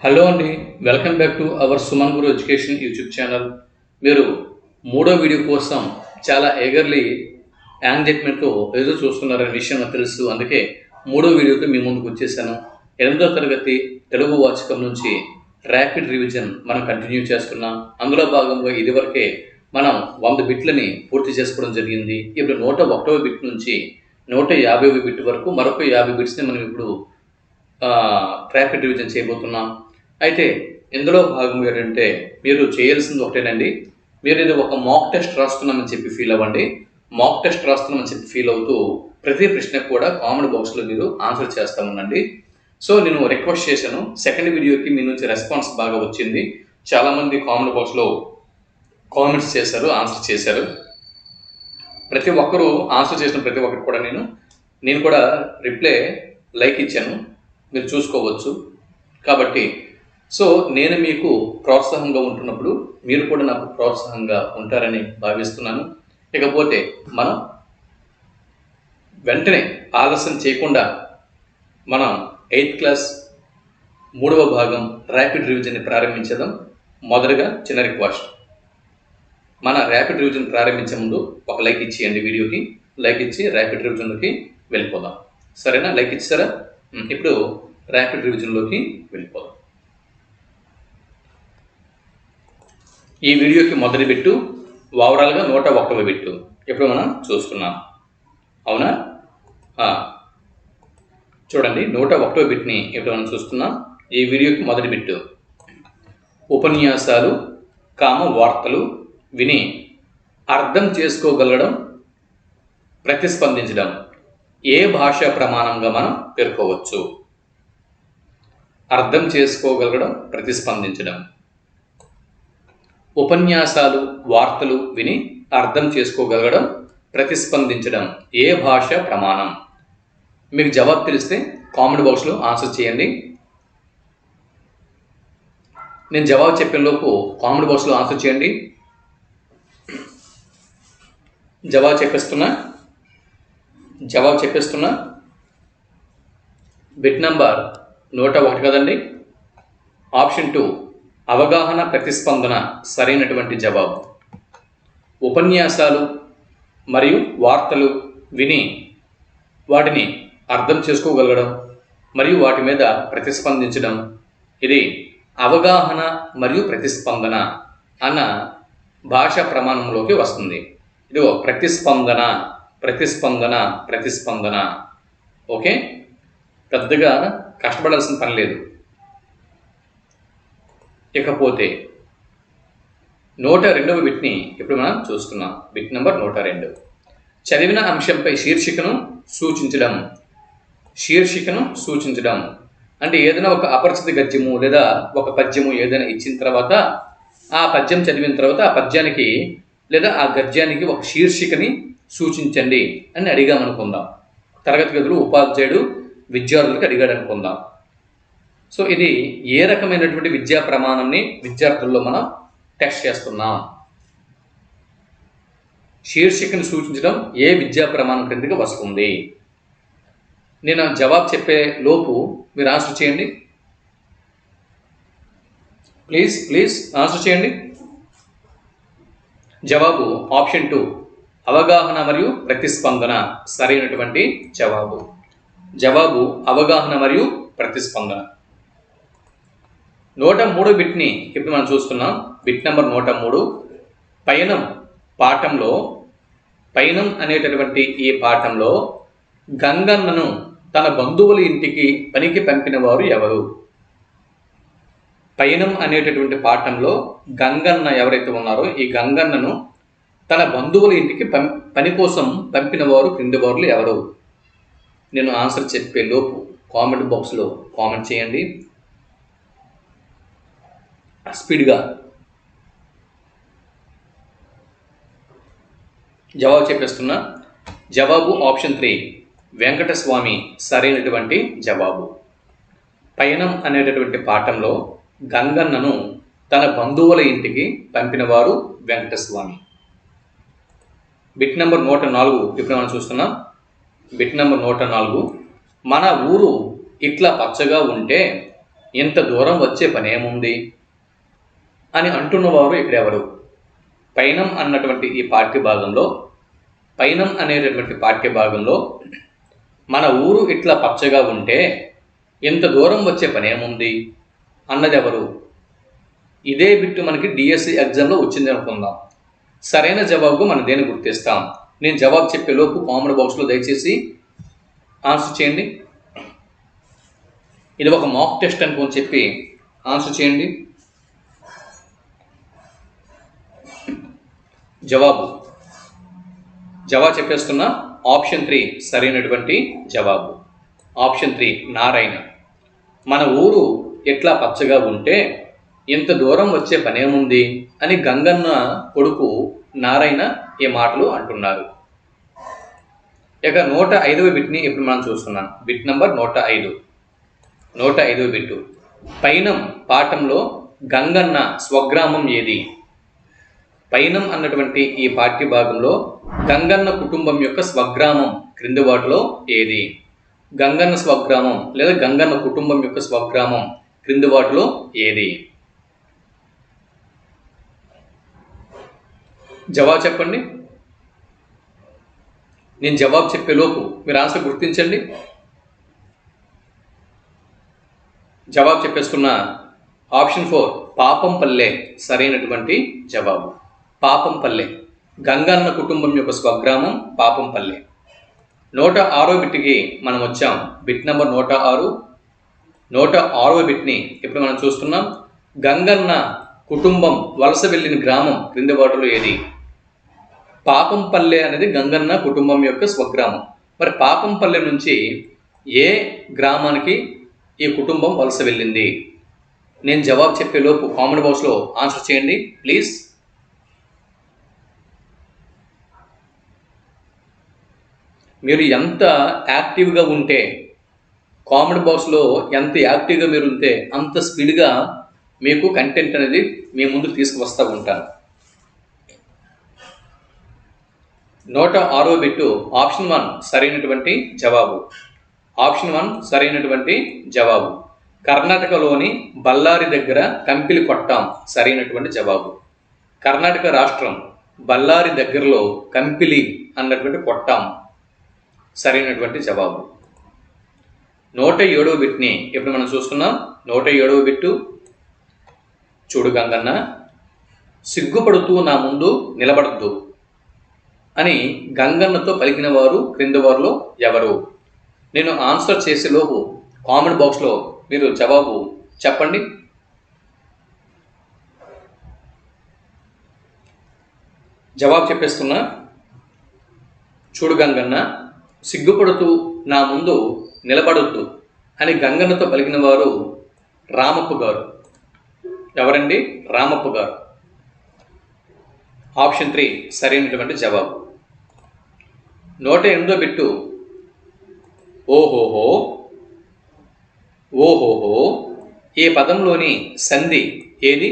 Hello అండి, welcome back to our Suman Guru education YouTube channel. మీరు మూడో వీడియో కోసం చాలా ఎగర్లీ యాంగ్జైట్మెంట్తో ఎదురు చూస్తున్నారనే విషయం నాకు తెలుసు. అందుకే మూడో వీడియోతో మీ ముందుకు వచ్చేసాను. 8వ తరగతి తెలుగు వాచకం నుంచి ర్యాపిడ్ రివిజన్ మనం కంటిన్యూ చేస్తున్నాం. అందులో భాగంగా ఇదివరకే మనం 100 బిట్లని పూర్తి చేసుకోవడం జరిగింది. ఇప్పుడు 101వ బిట్ నుంచి 150వ బిట్ వరకు మరొక 50 బిట్స్ని మనం ఇప్పుడు ర్యాపిడ్ రివిజన్ చేయబోతున్నాం. అయితే ఇందులో భాగంగా ఏంటంటే మీరు చేయాల్సింది ఒకటేనండి. మీరు ఇది ఒక మాక్ టెస్ట్ రాస్తున్నామని చెప్పి ఫీల్ అవ్వండి. మాక్ టెస్ట్ రాస్తున్నామని చెప్పి ఫీల్ అవుతూ ప్రతి ప్రశ్నకు కూడా కామెంట్ బాక్స్లో మీరు ఆన్సర్ చేస్తామనండి. సో నేను రిక్వెస్ట్ చేశాను. సెకండ్ వీడియోకి మీ నుంచి రెస్పాన్స్ బాగా వచ్చింది. చాలామంది కామెంట్ బాక్స్లో కామెంట్స్ చేశారు, ఆన్సర్ చేశారు. ప్రతి ఒక్కరూ ఆన్సర్ చేసిన ప్రతి ఒక్కరికి కూడా నేను కూడా రిప్లై లైక్ ఇచ్చాను, మీరు చూసుకోవచ్చు. కాబట్టి సో నేను మీకు ప్రోత్సాహంగా ఉంటున్నప్పుడు మీరు కూడా నాకు ప్రోత్సాహంగా ఉంటారని భావిస్తున్నాను. ఇకపోతే మనం వెంటనే ఆలస్యం చేయకుండా మనం 8th క్లాస్ 3వ భాగం ర్యాపిడ్ రివిజన్ని ప్రారంభించేద్దాం. మొదటగా చిన్న రిక్వెస్ట్, మన ర్యాపిడ్ రివిజన్ ప్రారంభించే ముందు ఒక లైక్ ఇచ్చేయండి. వీడియోకి లైక్ ఇచ్చి ర్యాపిడ్ రివిజన్లోకి వెళ్ళిపోదాం. సరేనా? లైక్ ఇచ్చారా? ఇప్పుడు ర్యాపిడ్ రివిజన్లోకి వెళ్ళిపోదాం. ఈ వీడియోకి మొదటి బిట్టు ఓవరాల్గా 101వ బిట్టు ఇప్పుడు మనం చూస్తున్నాం. అవునా? చూడండి, 101వ బిట్ని ఇప్పుడు మనం చూస్తున్నాం. ఈ వీడియోకి మొదటి బిట్టు ఉపన్యాసాలు వార్తలు విని అర్థం చేసుకోగలగడం, ప్రతిస్పందించడం ఏ భాషా ప్రమాణంగా మనం పేర్కోవచ్చు? అర్థం చేసుకోగలగడం, ప్రతిస్పందించడం. ఉపన్యాసాలు వార్తలు విని అర్థం చేసుకోగలగడం, ప్రతిస్పందించడం ఏ భాష ప్రమాణం? మీకు జవాబు తెలిస్తే కామెంట్ బాక్స్లో ఆన్సర్ చేయండి. నేను జవాబు చెప్పేలోపు కామెంట్ బాక్స్లో ఆన్సర్ చేయండి. జవాబు చెప్పేస్తున్నా. బిట్ నంబర్ 101 కదండి. ఆప్షన్ 2 అవగాహన, ప్రతిస్పందన సరైనటువంటి జవాబు. ఉపన్యాసాలు మరియు వార్తలు విని వాటిని అర్థం చేసుకోగలగడం మరియు వాటి మీద ప్రతిస్పందించడం, ఇది అవగాహన మరియు ప్రతిస్పందన అన్న భాషా ప్రమాణంలోకి వస్తుంది. ఇదిగో ప్రతిస్పందన. ఓకే, పెద్దగా కష్టపడాల్సిన పని లేదు. ఇకపోతే 102వ బిట్ని ఇప్పుడు మనం చూస్తున్నాం. Bit number 102. చదివిన అంశంపై శీర్షికను సూచించడం అంటే ఏదైనా ఒక అపరిచిత గద్యము లేదా ఒక పద్యము ఏదైనా ఇచ్చిన తర్వాత ఆ పద్యం చదివిన తర్వాత ఆ పద్యానికి లేదా ఆ గద్యానికి ఒక శీర్షికని సూచించండి అని అడిగామనుకుందాం. తరగతి గదిలో ఉపాధ్యాయుడు విద్యార్థులకు అడిగాడు అనుకుందాం. సో ఇది ఏ రకమైనటువంటి విద్యా ప్రమాణాన్ని విద్యార్థుల్లో మనం టెస్ట్ చేస్తున్నాం? శీర్షికను సూచించడం ఏ విద్యా ప్రమాణం కిందకి వస్తుంది? నేను జవాబు చెప్పే లోపు మీరు ఆన్సర్ చేయండి. ప్లీజ్ ఆన్సర్ చేయండి. జవాబు ఆప్షన్ 2 అవగాహన మరియు ప్రతిస్పందన సరైనటువంటి జవాబు అవగాహన మరియు ప్రతిస్పందన. 103 బిట్ని ఇప్పుడు మనం చూస్తున్నాం. Bit number 103. పయనం అనేటటువంటి ఈ పాఠంలో గంగన్నను తన బంధువుల ఇంటికి పనికి పంపిన వారు ఎవరు? పయనం అనేటటువంటి పాఠంలో గంగన్న ఎవరైతే ఉన్నారో ఈ గంగన్నను తన బంధువుల ఇంటికి పని కోసం పంపిన వారు క్రింది వారు ఎవరు? నేను ఆన్సర్ చెప్పే లోపు కామెంట్ బాక్స్లో కామెంట్ చేయండి స్పీడ్గా. జవాబు చెప్పేస్తున్నా. జవాబు ఆప్షన్ 3 వెంకటస్వామి సరైనటువంటి జవాబు. పయనం అనేటటువంటి పాఠంలో గంగన్నను తన బంధువుల ఇంటికి పంపిన వారు వెంకటస్వామి. బిట్ నెంబర్ 104 ఇప్పుడు మనం చూస్తున్నాం. Bit number 104. మన ఊరు ఇట్లా పచ్చగా ఉంటే ఇంత దూరం వచ్చే పనేముంది అని అంటున్నవారు ఇక్కడ ఎవరు? పైనం అన్నటువంటి ఈ పాఠ్యభాగంలో, పైనం అనేటటువంటి పాఠ్యభాగంలో మన ఊరు ఇట్లా పచ్చగా ఉంటే ఇంత దూరం వచ్చే పనేముంది అన్నది ఎవరు? ఇదే బిట్టు మనకి డిఎస్సి ఎగ్జామ్లో వచ్చింది అనుకుందాం. సరైన జవాబు మనం దేన్ని గుర్తిస్తాం? నేను జవాబు చెప్పేలోపు కామెంట్ బాక్స్లో దయచేసి ఆన్సర్ చేయండి. ఇది ఒక మాక్ టెస్ట్ అనుకొని చెప్పి ఆన్సర్ చేయండి. జవాబు చెప్పేస్తున్నా. ఆప్షన్ 3 సరైనటువంటి జవాబు. ఆప్షన్ 3 నారాయణ. మన ఊరు ఎట్లా పచ్చగా ఉంటే ఇంత దూరం వచ్చే పనేముంది అని గంగన్న కొడుకు నారాయణ ఈ మాటలు అంటున్నారు. ఇక 105వ బిట్ని ఇప్పుడు మనం చూస్తున్నాం. బిట్ నంబర్ 105వ బిట్టు. పైనం పాఠంలో గంగన్న స్వగ్రామం ఏది? పైనం అన్నటువంటి ఈ పాఠ్య భాగంలో గంగన్న కుటుంబం యొక్క స్వగ్రామం క్రింది వాటిలో ఏది? గంగన్న స్వగ్రామం లేదా గంగన్న కుటుంబం యొక్క స్వగ్రామం క్రింది వాటిలో ఏది? జవాబు చెప్పండి. నేను జవాబు చెప్పేలోపు మీరు ఆన్సర్ గుర్తించండి. జవాబు చెప్పేసుకున్న ఆప్షన్ 4 పాపంపల్లె సరైనటువంటి జవాబు. పాపంపల్లె గంగన్న కుటుంబం యొక్క స్వగ్రామం పాపంపల్లె. 106వ బిట్కి మనం వచ్చాం. Bit number 106. 106వ బిట్ని ఇప్పుడు మనం చూస్తున్నాం. గంగన్న కుటుంబం వలస వెళ్ళిన గ్రామం క్రింది వాటిలో ఏది? పాపంపల్లె అనేది గంగన్న కుటుంబం యొక్క స్వగ్రామం. మరి పాపంపల్లె నుంచి ఏ గ్రామానికి ఈ కుటుంబం వలస వెళ్ళింది? నేను జవాబు చెప్పేలోపు కామెంట్ బాక్స్లో ఆన్సర్ చేయండి ప్లీజ్. మీరు ఎంత యాక్టివ్గా ఉంటే, కామెంట్ బాక్స్లో ఎంత యాక్టివ్గా మీరు ఉంటే అంత స్పీడ్గా మీకు కంటెంట్ అనేది మీ ముందుకు తీసుకువస్తూ ఉంటాను. 106వ బిట్టు ఆప్షన్ 1 సరైనటువంటి జవాబు. ఆప్షన్ 1 సరైనటువంటి జవాబు. కర్ణాటకలోని బళ్ళారి దగ్గర కంపిలి కొట్టాం సరైనటువంటి జవాబు. కర్ణాటక రాష్ట్రం బళ్ళారి దగ్గరలో కంపిలి అన్నటువంటి కొట్టాం సరైనటువంటి జవాబు. 107వ బిట్ని ఇప్పుడు మనం చూస్తున్నాం. 107వ బిట్టు. చూడు గంగన్న, సిగ్గుపడుతూ నా ముందు నిలబడద్దు అని గంగన్నతో పలికిన వారు క్రింది వారిలో ఎవరు? నేను ఆన్సర్ చేసేలోపు కామెంట్ బాక్స్లో మీరు జవాబు చెప్పండి. జవాబు చెప్పేస్తున్నా. చూడు గంగన్న, సిగ్గుపడుతూ నా ముందు నిలబడొద్దు అని గంగన్నతో పలికిన వారు రామప్ప గారు. ఎవరండి? రామప్ప గారు. ఆప్షన్ 3 సరైనటువంటి జవాబు. 108వ బిట్టు. ఓహోహో ఓహోహో ఈ పదంలోని సంధి ఏది?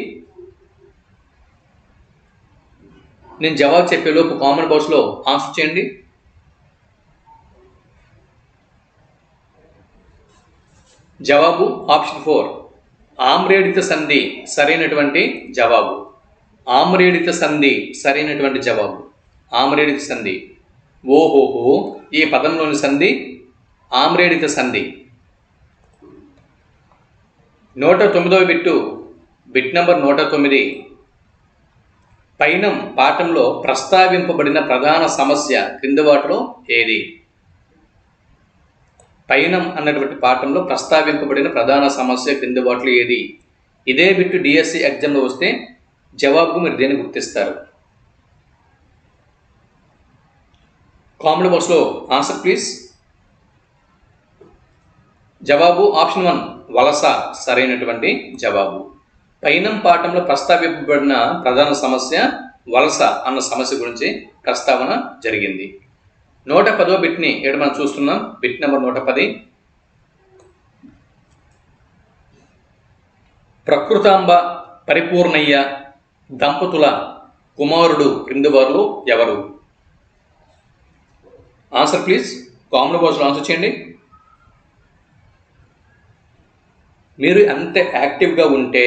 నేను జవాబు చెప్పేలోపు కామెంట్ బాక్స్లో ఆన్సర్ చేయండి. జవాబు ఆప్షన్ 4 ఆమ్రేడిత సంధి సరైనటువంటి జవాబు. ఆమ్రేడిత సంధి సరైనటువంటి జవాబు. ఆమ్రేడిత సంధి. ఓహోహో ఈ పదంలోని సంధి ఆమ్రేడిత సంధి. 109వ బిట్టు. Bit number 109. పైనం పాఠంలో ప్రస్తావింపబడిన ప్రధాన సమస్య క్రింది వాటిలో ఏది? పైనం అన్నటువంటి పాఠంలో ప్రస్తావింపబడిన ప్రధాన సమస్య క్రింది వాటిలో ఏది? ఇదే బిట్టు డిఎస్సి ఎగ్జామ్లో వస్తే జవాబు మీరు దేన్ని గుర్తిస్తారు? కామెంట్ బాక్స్లో ఆన్సర్ ప్లీజ్. జవాబు ఆప్షన్ 1 వలస సరైనటువంటి జవాబు. పైనం పాఠంలో ప్రస్తావింపబడిన ప్రధాన సమస్య వలస అన్న సమస్య గురించి ప్రస్తావన జరిగింది. 110వ బిట్ని ఇక్కడ మనం చూస్తున్నాం. Bit number 110. ప్రకృతాంబ పరిపూర్ణయ్య దంపతుల కుమారుడు క్రింది వారిలో ఎవరు? Answer please. కామెంట్ బాక్స్లో ఆన్సర్ చేయండి. మీరు ఎంత యాక్టివ్గా ఉంటే,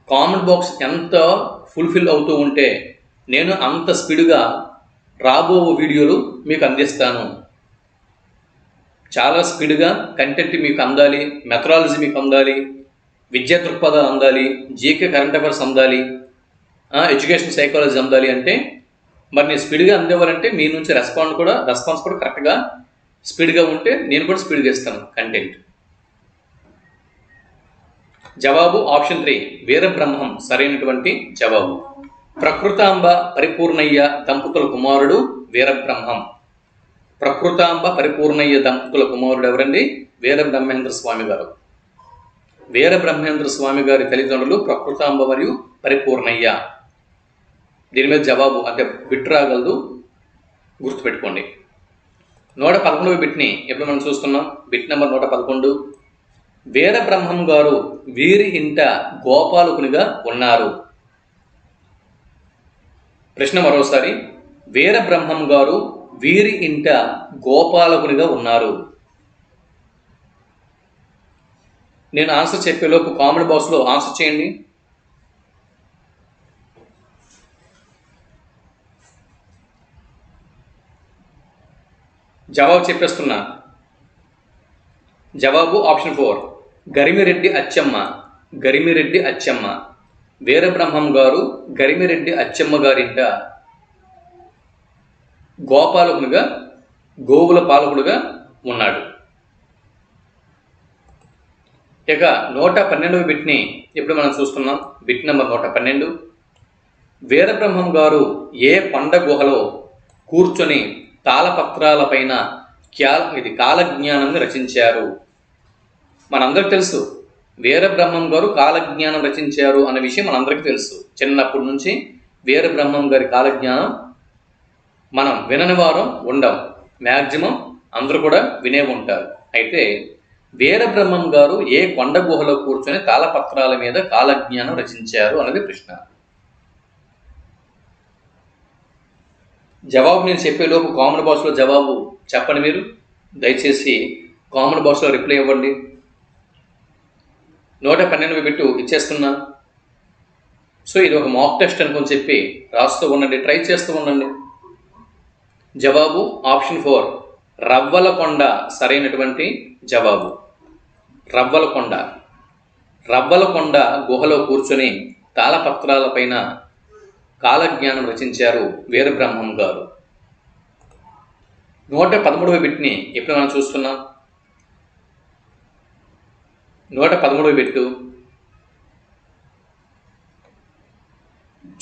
కామెంట్ బాక్స్ ఎంత ఫుల్ఫిల్ అవుతూ ఉంటే నేను అంత స్పీడ్గా రాబో వీడియోలు మీకు అందిస్తాను. చాలా స్పీడ్గా కంటెంట్ మీకు అందాలి, మెథడాలజీ మీకు అందాలి, విద్యా దృక్పథాలు అందాలి, జీకే కరెంట్ అఫైర్స్ అందాలి, ఎడ్యుకేషన్ సైకాలజీ అందాలి అంటే మరి నేను స్పీడ్గా అందేవాలంటే మీ నుంచి రెస్పాన్స్ కూడా కరెక్ట్గా స్పీడ్గా ఉంటే నేను కూడా స్పీడ్గా ఇస్తాను కంటెంట్. జవాబు ఆప్షన్ 3 వీరబ్రహ్మం సరైనటువంటి జవాబు. ప్రకృతాంబ పరిపూర్ణయ్య దంపతుల కుమారుడు వీరబ్రహ్మం. ప్రకృతాంబ పరిపూర్ణయ్య దంపతుల కుమారుడు ఎవరండి? వీరబ్రహ్మేంద్ర స్వామి గారు. వీరబ్రహ్మేంద్ర స్వామి గారి తల్లిదండ్రులు ప్రకృతాంబ మరియు పరిపూర్ణయ్య. దీని మీద జవాబు అంటే బిట్ రాగలదు, గుర్తుపెట్టుకోండి. 111వ బిట్ని ఎప్పుడు మనం చూస్తున్నాం. Bit number 111. వీరబ్రహ్మం గారు వీరి ఇంట గోపాలకునిగా ఉన్నారు. ప్రశ్న మరోసారి, వీరబ్రహ్మం గారు వీరి ఇంట గోపాలకునిగా ఉన్నారు. నేను ఆన్సర్ చెప్పేలోపు కామెంట్ బాక్స్లో ఆన్సర్ చేయండి. జవాబు చెప్పేస్తున్నా. జవాబు ఆప్షన్ 4 గరిమిరెడ్డి అచ్చమ్మ. గరిమిరెడ్డి అచ్చమ్మ. వీరబ్రహ్మం గారు గరిమిరెడ్డి అచ్చమ్మ గారింట గోపాలకునిగా, గోవుల పాలకుడుగా ఉన్నాడు. ఇక 112వ బిట్ని ఇప్పుడు మనం చూస్తున్నాం. Bit number 112. వీరబ్రహ్మం గారు ఏ కొండ గుహలో కూర్చొని తాళపత్రాలపైన కాలజ్ఞానాన్ని రచించారు? మనందరికి తెలుసు వీరబ్రహ్మం గారు కాలజ్ఞానం రచించారు అనే విషయం మనందరికీ తెలుసు. చిన్నప్పటి నుంచి వీరబ్రహ్మం గారి కాలజ్ఞానం మనం వినని వారం ఉండం. మ్యాక్సిమం అందరూ కూడా వినే ఉంటారు. అయితే వీరబ్రహ్మం గారు ఏ కొండ గుహలో కూర్చొని తాళపత్రాల మీద కాలజ్ఞానం రచించారు అనేది ప్రశ్న. జవాబు నేను చెప్పేలోపు కామెంట్ బాక్స్లో జవాబు చెప్పండి. మీరు దయచేసి కామెంట్ బాక్స్లో రిప్లై ఇవ్వండి. 112వ బిట్టు ఇచ్చేస్తున్నా. సో ఇది ఒక మాక్ టెస్ట్ అనుకొని చెప్పి రాస్తూ ఉండండి, ట్రై చేస్తూ ఉండండి. జవాబు ఆప్షన్ 4 రవ్వలకొండ సరైనటువంటి జవాబు. రవ్వలకొండ. రవ్వలకొండ గుహలో కూర్చొని తాళపత్రాలపైన కాలజ్ఞానం రచించారు వీరబ్రహ్మం గారు. 113వ బిట్ని ఎప్పుడు మనం చూస్తున్నాం. 113వ బిట్టు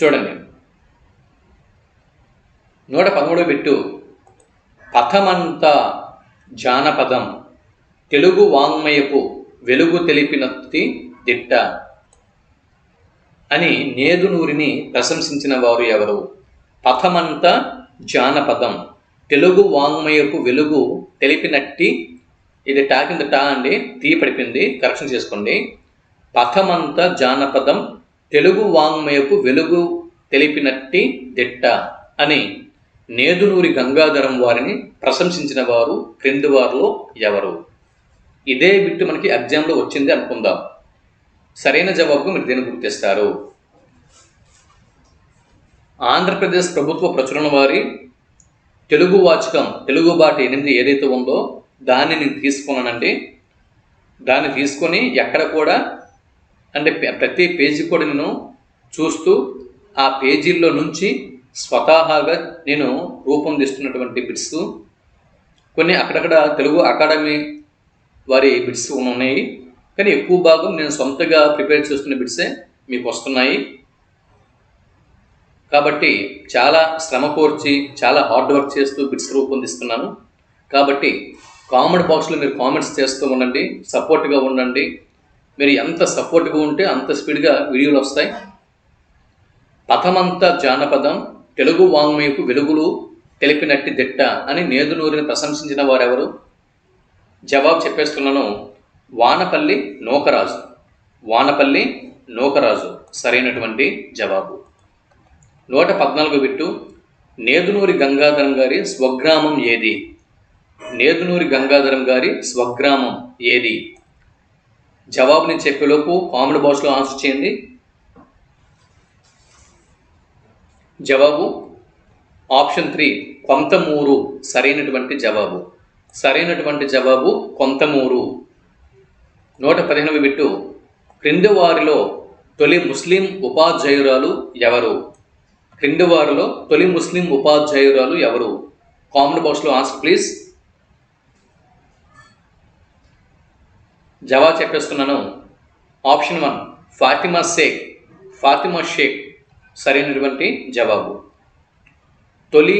చూడండి. 113వ బిట్టు పథమంత జానపదం తెలుగు వాంగ్మయపు వెలుగు తెలిపినత్తి దిట్ట అని నేదునూరిని ప్రశంసించిన వారు ఎవరు? పథమంత జానపదం తెలుగు వాంగ్మయపు వెలుగు తెలిపినట్టి, ఇది టా కింద టా అండి, తీ పడిపోయింది, కరెక్షన్ చేసుకోండి. పథమంత జానపదం తెలుగు వాంగ్మయపు వెలుగు తెలిపినట్టి దిట్ట అని నేదునూరి గంగాధరం వారిని ప్రశంసించిన వారు క్రింది వారిలో ఎవరు? ఇదే బిట్టు మనకి ఎగ్జామ్లో వచ్చింది అనుకుందాం. సరైన జవాబుకు మీరు దేన్ని గుర్తిస్తారు? ఆంధ్రప్రదేశ్ ప్రభుత్వ ప్రచురణ వారి తెలుగు వాచకం తెలుగు బాట 8 ఏదైతే ఉందో దాన్ని నేను తీసుకున్నానండి. దాన్ని తీసుకొని ఎక్కడ కూడా అంటే ప్రతి పేజీ కూడా నేను చూస్తూ ఆ పేజీల్లో నుంచి స్వతహాగా నేను రూపొందిస్తున్నటువంటి బిట్స్ కొన్ని అక్కడక్కడ తెలుగు అకాడమీ వారి బిట్స్ ఉన్నాయి. కానీ ఎక్కువ భాగం నేను సొంతగా ప్రిపేర్ చేస్తున్న బిట్సే మీకు వస్తున్నాయి. కాబట్టి చాలా శ్రమ కోర్చి చాలా హార్డ్ వర్క్ చేస్తూ బిట్స్ రూపొందిస్తున్నాను. కాబట్టి కామెంట్ బాక్స్లో మీరు కామెంట్స్ చేస్తూ ఉండండి, సపోర్ట్గా ఉండండి. మీరు ఎంత సపోర్ట్గా ఉంటే అంత స్పీడ్గా వీడియోలు వస్తాయి. పథమంత జానపదం తెలుగు వాంగ్మయపు వెలుగులు తెలిపినట్టి దిట్ట అని నేదునూరిని ప్రశంసించిన వారెవరు? జవాబు చెప్పేస్తున్నాను. వానపల్లి నూకరాజు. వానపల్లి నూకరాజు సరైనటువంటి జవాబు. 114 బిట్టు నేదునూరి గంగాధరం గారి స్వగ్రామం ఏది? నేదునూరి గంగాధరం గారి స్వగ్రామం ఏది? జవాబు నేను చెప్పేలోపు కామెంట్ బాక్స్లో ఆన్సర్ చేయండి. జవాబు ఆప్షన్ 3 కొంతమూరు సరైనటువంటి జవాబు. సరైనటువంటి జవాబు కొంతమూరు. 115వ బిట్టు, క్రింది వారిలో తొలి ముస్లిం ఉపాధ్యాయురాలు ఎవరు? క్రింది వారిలో తొలి ముస్లిం ఉపాధ్యాయురాలు ఎవరు? కామెంట్ బాక్స్లో ఆన్సర్ ప్లీజ్. జవాబు చెప్పేస్తున్నాను. ఆప్షన్ 1 ఫాతిమా షేక్ సరైనటువంటి జవాబు. తొలి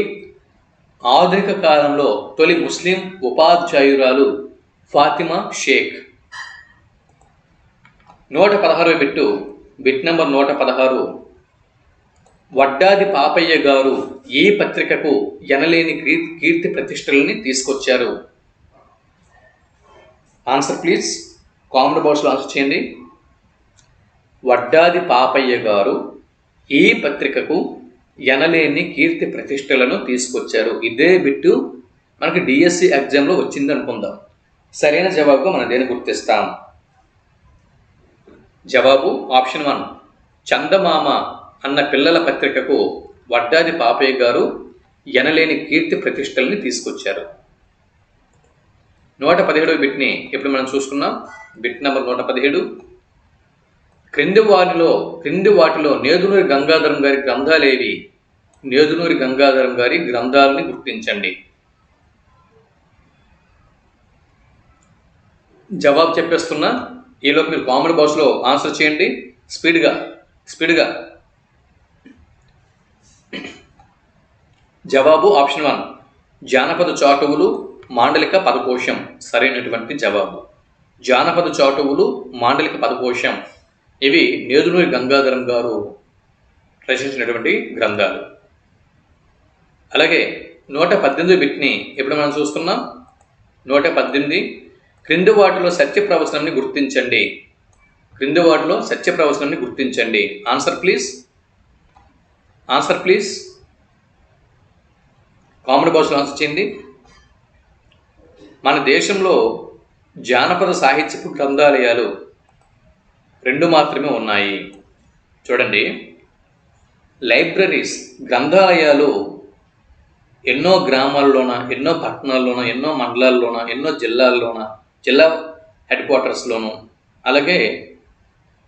ఆధునిక కాలంలో తొలి ముస్లిం ఉపాధ్యాయురాలు ఫాతిమా షేక్. 116వ bit, bit number 116, Vaddadi Papayya garu ఈ పత్రికకు ఎనలేని కీర్తి ప్రతిష్టలని తీసుకొచ్చారు? Answer please. కామెంట్ బాక్స్లో ఆన్సర్ చేయండి. వడ్డాది పాపయ్య గారు ఈ పత్రికకు ఎనలేని కీర్తి ప్రతిష్టలను తీసుకొచ్చారు. ఇదే బిట్టు మనకి డిఎస్సి ఎగ్జామ్లో వచ్చింది అనుకుందాం. సరైన జవాబుగా మనం దేన్ని గుర్తిస్తాం? జవాబు ఆప్షన్ 1 చందమామ అన్న పిల్లల పత్రికకు వడ్డాది పాపయ్య గారు ఎనలేని కీర్తి ప్రతిష్టలని తీసుకొచ్చారు. 117వ బిట్ని ఇప్పుడు మనం చూసుకున్నాం. బిట్ నెంబర్ 117, క్రింది వాటిలో నేదునూరి గంగాధరం గారి గ్రంథాలేవి? నేదునూరి గంగాధరం గారి గ్రంథాలని గుర్తించండి. జవాబు చెప్పేస్తున్నా, ఈలోపు మీరు కామెంట్ బాక్స్లో ఆన్సర్ చేయండి స్పీడ్గా. జవాబు ఆప్షన్ 1 జానపద చాటువులు మాండలిక పదకోశం సరైనటువంటి జవాబు. జానపద చాటువులు మాండలిక పదకోశం ఇవి నేదునూరి గంగాధరం గారు రచించినటువంటి గ్రంథాలు. అలాగే 118 బిట్ని ఇప్పుడు మనం చూస్తున్నాం. 118, క్రింది వాటిలో సత్య ప్రవచనాన్ని గుర్తించండి. క్రింది వాటిలో సత్య ప్రవచనాన్ని గుర్తించండి. Answer please. కామెంట్ బాక్స్లో ఆన్సర్ చేయండి. మన దేశంలో జానపద సాహిత్యపు గ్రంథాలయాలు 2 మాత్రమే ఉన్నాయి. చూడండి, లైబ్రరీస్ గ్రంథాలయాలు ఎన్నో గ్రామాల్లోన, ఎన్నో పట్టణాల్లోన, ఎన్నో మండలాల్లోన, ఎన్నో జిల్లాల్లోన, జిల్లా హెడ్ క్వార్టర్స్లోను, అలాగే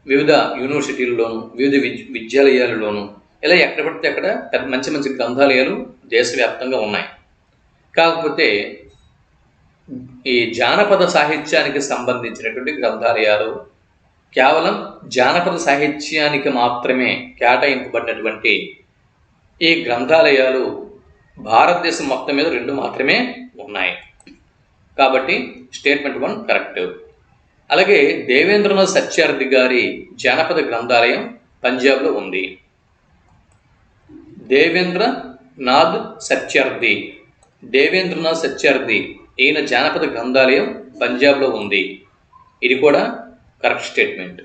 వివిధ యూనివర్సిటీల్లోను, వివిధ విద్యాలయాలలోను, ఇలా ఎక్కడ పడితే అక్కడ మంచి మంచి గ్రంథాలయాలు దేశవ్యాప్తంగా ఉన్నాయి. కాకపోతే ఈ జానపద సాహిత్యానికి సంబంధించినటువంటి గ్రంథాలయాలు కేవలం జానపద సాహిత్యానికి మాత్రమే కేటాయింపబడినటువంటి ఈ గ్రంథాలయాలు భారతదేశం మొత్తం మీద 2 మాత్రమే ఉన్నాయి. కాబట్టి స్టేట్మెంట్ 1 కరెక్ట్. అలాగే దేవేంద్రనాథ్ సత్యార్థి గారి జానపద గ్రంథాలయం పంజాబ్లో ఉంది. దేవేంద్రనాథ్ సత్యార్థి ఈయన జానపద గ్రంథాలయం పంజాబ్లో ఉంది. ఇది కూడా కరెక్ట్ స్టేట్మెంట్.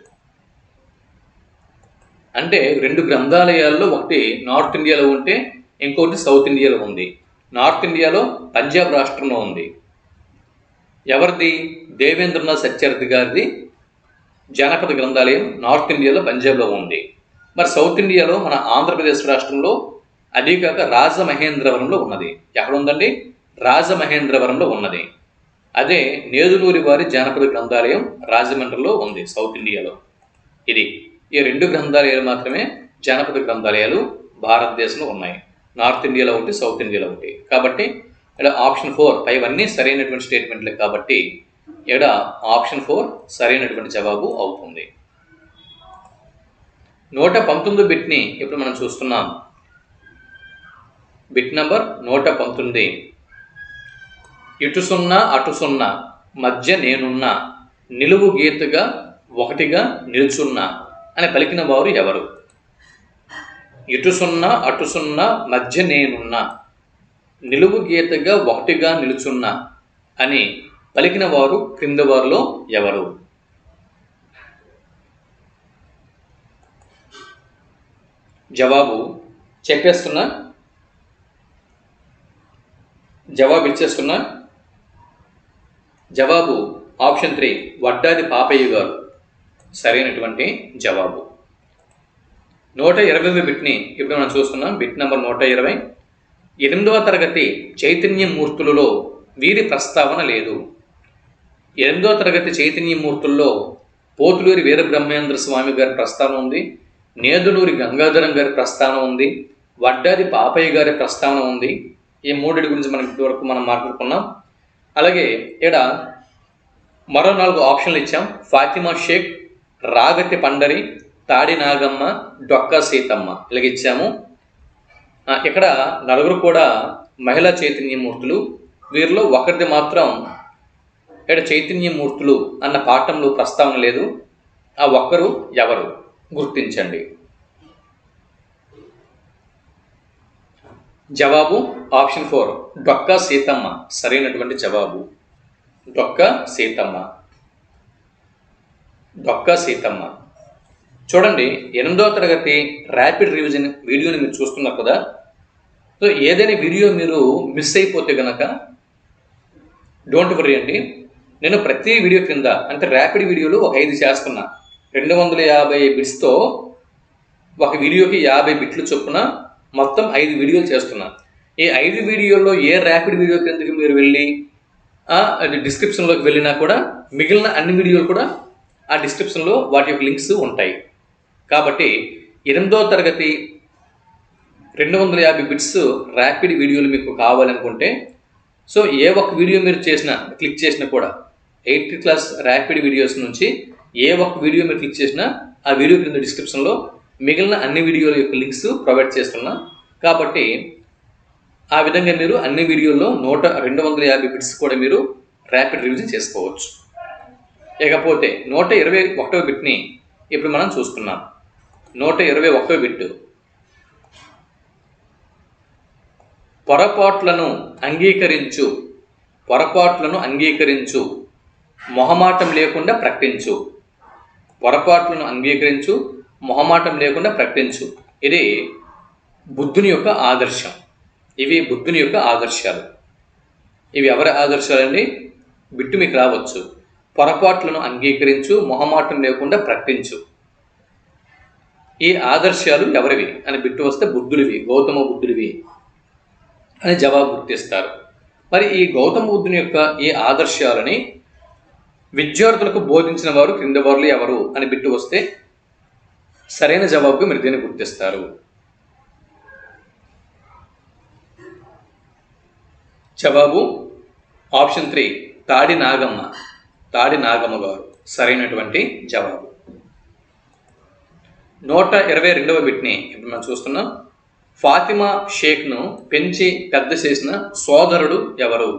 అంటే 2 గ్రంథాలయాల్లో ఒకటి నార్త్ ఇండియాలో ఉంటే ఇంకొకటి సౌత్ ఇండియాలో ఉంది. నార్త్ ఇండియాలో పంజాబ్ రాష్ట్రంలో ఉంది. ఎవరిది? దేవేంద్రనాథ్ సత్యార్థి గారిది జానపద గ్రంథాలయం నార్త్ ఇండియాలో పంజాబ్లో ఉంది. మరి సౌత్ ఇండియాలో మన ఆంధ్రప్రదేశ్ రాష్ట్రంలో, అదీ కాక రాజమహేంద్రవరంలో ఉన్నది. ఎక్కడ ఉందండి? రాజమహేంద్రవరంలో ఉన్నది. అదే నేదునూరి వారి జానపద గ్రంథాలయం రాజమండ్రిలో ఉంది, సౌత్ ఇండియాలో. ఈ 2 గ్రంథాలయాలు మాత్రమే జానపద గ్రంథాలయాలు భారతదేశంలో ఉన్నాయి. నార్త్ ఇండియాలో ఒకటి, సౌత్ ఇండియాలో ఒకటి. కాబట్టి ఇక్కడ ఆప్షన్ 4 పైవన్నీ సరైనటువంటి స్టేట్మెంట్లే. కాబట్టి ఇక్కడ ఆప్షన్ 4 సరైనటువంటి జవాబు అవుతుంది. 119 బిట్ని ఇప్పుడు మనం చూస్తున్నాం. బిట్ నెంబర్ 119, ఇటు 0 అటు 0 మధ్య నేనున్నా, నిలువు గీతగా ఒకటిగా నిల్చున్నా అని పలికిన వారు ఎవరు? ఇటు 0 అటు 0 మధ్య నేనున్నా, నిలువు గీతగా ఒకటిగా నిలుచున్నా అని పలికిన వారు క్రింద వారిలో ఎవరు? జవాబు చెప్పేస్తున్నా, జవాబు ఇచ్చేస్తున్నా. జవాబు ఆప్షన్ 3 వడ్డాది పాపయ్య గారు. సరైనటువంటి జవాబు. 120వ బిట్ని ఇప్పుడు మనం చూస్తున్నాం. Bit number 120. 8వ తరగతి చైతన్యమూర్తులలో వీరి ప్రస్తావన లేదు. 8వ తరగతి చైతన్యమూర్తుల్లో పోతులూరి వీరబ్రహ్మేంద్ర స్వామి గారి ప్రస్తావన ఉంది, నేదునూరి గంగాధరం గారి ప్రస్తావన ఉంది, వడ్డాది పాపయ్య గారి ప్రస్తావన ఉంది. ఈ మూడిటి గురించి మనం ఇప్పటివరకు మనం మాట్లాడుకున్నాం. అలాగే ఇక్కడ మరో 4 ఆప్షన్లు ఇచ్చాం. ఫాతిమా షేక్, రాగతి పండరి, తాడి నాగమ్మ, డొక్కా సీతమ్మ ఇలాగ ఇచ్చాము. ఇక్కడ 4 కూడా మహిళా చైతన్యమూర్తులు. వీరిలో ఒకరిది మాత్రం ఇక్కడ చైతన్యమూర్తులు అన్న పాఠంలో ప్రస్తావన లేదు. ఆ ఒక్కరు ఎవరు గుర్తించండి. జవాబు ఆప్షన్ 4 డొక్కా సీతమ్మ సరైనటువంటి జవాబు. డొక్కా సీతమ్మ. డొక్కా సీతమ్మ. చూడండి, 8వ తరగతి ర్యాపిడ్ రివిజన్ వీడియోని మీరు చూస్తున్నారు కదా. సో ఏదైనా వీడియో మీరు మిస్ అయిపోతే కనుక డోంట్ వరీ అండి. నేను ప్రతి వీడియో కింద అంటే ర్యాపిడ్ వీడియోలు ఒక 5 చేస్తున్నా. 250 బిట్స్తో ఒక వీడియోకి 50 బిట్లు చొప్పున మొత్తం 5 వీడియోలు చేస్తున్నా. ఈ 5 వీడియోల్లో ఏ ర్యాపిడ్ వీడియో కిందకి మీరు వెళ్ళి డిస్క్రిప్షన్లోకి వెళ్ళినా కూడా మిగిలిన అన్ని వీడియోలు కూడా ఆ డిస్క్రిప్షన్లో వాటి యొక్క లింక్స్ ఉంటాయి. కాబట్టి 8వ తరగతి 250 బిట్స్ ర్యాపిడ్ వీడియోలు మీకు కావాలనుకుంటే సో ఏ ఒక్క వీడియో మీరు క్లిక్ చేసినా కూడా 8th క్లాస్ ర్యాపిడ్ వీడియోస్ నుంచి ఏ ఒక్క వీడియో మీరు క్లిక్ చేసినా ఆ వీడియో కింద డిస్క్రిప్షన్లో మిగిలిన అన్ని వీడియోల యొక్క లింక్స్ ప్రొవైడ్ చేస్తున్నా. కాబట్టి ఆ విధంగా మీరు అన్ని వీడియోల్లో 250 బిట్స్ కూడా మీరు ర్యాపిడ్ రివిజన్ చేసుకోవచ్చు. ఇకపోతే 121వ బిట్ని ఇప్పుడు మనం చూస్తున్నాం. 121వ బిట్. పొరపాట్లను అంగీకరించు, పొరపాట్లను అంగీకరించు, మొహమాటం లేకుండా ప్రకటించు. పొరపాట్లను అంగీకరించు, మొహమాటం లేకుండా ప్రకటించు. ఇది బుద్ధుని యొక్క ఆదర్శం. ఇవి బుద్ధుని యొక్క ఆదర్శాలు. ఇవి ఎవరి ఆదర్శాలండి? బిట్టు మీకు రావచ్చు. పొరపాట్లను అంగీకరించు, మొహమాటం లేకుండా ప్రకటించు. ఈ ఆదర్శాలు ఎవరివి అని బిట్టు వస్తే బుద్ధుడివి, గౌతమ బుద్ధుడివి అని జవాబు గుర్తిస్తారు. మరి ఈ గౌతమ బుద్ధుని యొక్క ఈ ఆదర్శాలని విద్యార్థులకు బోధించిన వారు క్రింది వారు ఎవరు అని బిట్టు వస్తే సరైన జవాబుగా మీరు దీన్ని గుర్తిస్తారు. జవాబు ఆప్షన్ 3 తాడి నాగమ్మ. తాడి నాగమ్మ గారు సరైనటువంటి జవాబు. 122వ బిట్ని ఇప్పుడు మనం చూస్తున్నాం. ఫాతిమా షేక్ను పెంచి పెద్ద చేసిన సోదరుడు ఎవరు?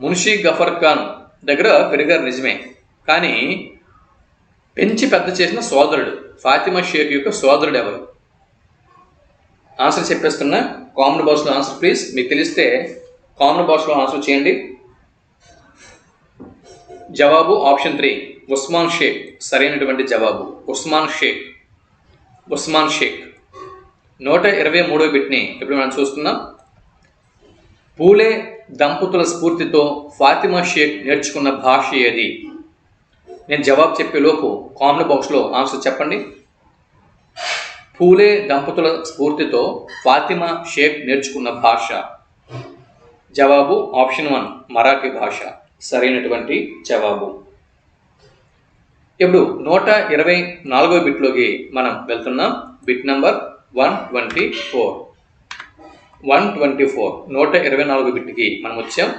మున్షీ గఫర్ ఖాన్ దగ్గర పెరిగారు నిజమే, కానీ పెంచి పెద్ద చేసిన సోదరుడు ఫాతిమా షేక్ యొక్క సోదరుడు ఎవరు? ఆన్సర్ చెప్పేస్తున్నా. కామన్ బాక్స్లో ఆన్సర్ ప్లీజ్. మీకు తెలిస్తే కామన్ బాక్స్లో ఆన్సర్ చేయండి. జవాబు ఆప్షన్ 3 ఉస్మాన్ షేక్ సరైనటువంటి జవాబు. ఉస్మాన్ షేక్. ఉస్మాన్ షేక్. 123వ బిట్ని ఇప్పుడు మనం చూస్తున్నాం. పూలే దంపతుల స్ఫూర్తితో ఫాతిమా షేక్ నేర్చుకున్న భాష ఏది? నేను జవాబు చెప్పే లోపు కామన్ బాక్స్లో ఆన్సర్ చెప్పండి. పూలే దంపతుల స్ఫూర్తితో ఫాతిమా షేక్ నేర్చుకున్న భాష. జవాబు ఆప్షన్ 1 మరాఠీ భాష సరైనటువంటి జవాబు. ఇప్పుడు 124వ బిట్లోకి మనం వెళ్తున్నాం. Bit number 124. 124 బిట్కి మనం వచ్చాం.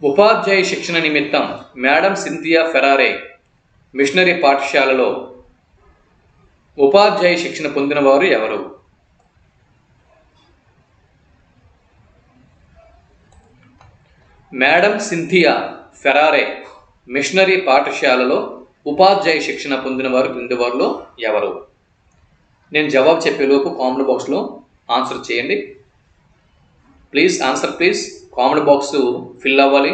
ఉపాధ్యాయ శిక్షణ నిమిత్తం మేడం సింథియా ఫెరారే మిషనరీ పాఠశాలలో ఉపాధ్యాయ శిక్షణ పొందిన వారు ఎవరు? మేడం సింథియా ఫెరారే మిషనరీ పాఠశాలలో ఉపాధ్యాయ శిక్షణ పొందిన వారు క్రింది వారిలో ఎవరు? నేను జవాబు చెప్పేలోపు కామెంట్ బాక్స్లో ఆన్సర్ చేయండి please. Answer please. Comment box fill అవ్వాలి.